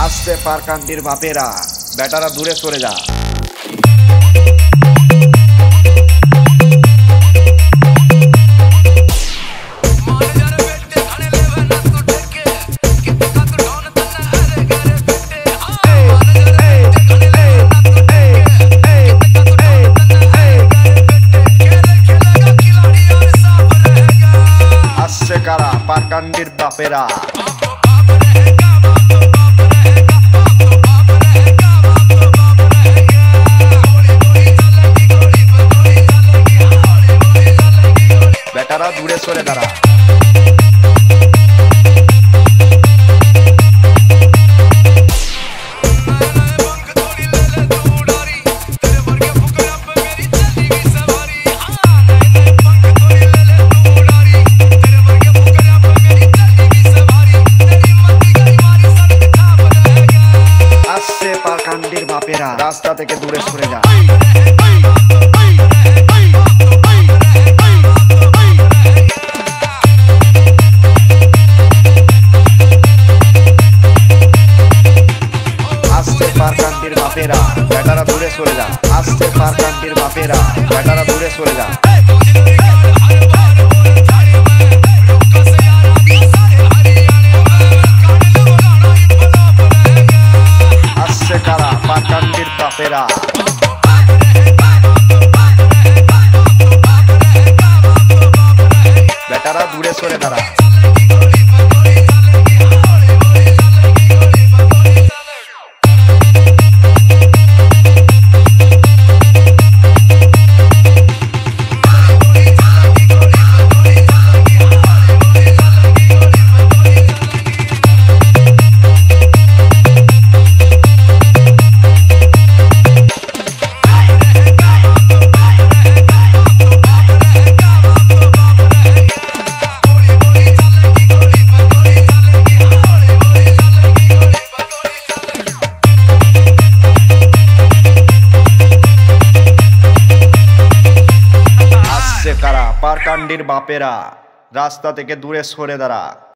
আসছে পারকান্দির বাপেরা, বেটারা দূরে সরে যা। আসছে কারা? পারকান্দির বাপেরা। বেটারা দূরে সরে দাঁড়া। আসছে পারকান্দির বাপেরা, রাস্তা থেকে দূরে সরে যা। আসছে পারকান্দির বাপেরা, বেটারা দূরে সরে যা। আসছে পারকান্দির বাপেরা, বেটারা দূরে সরে যা। আসছে কারা? পারকান্দির বাপেরা। বেটারা দূরে সরে দাঁড়া। পারকান্দির বাপেরা, রাস্তা থেকে দূরে সরে দাঁড়া।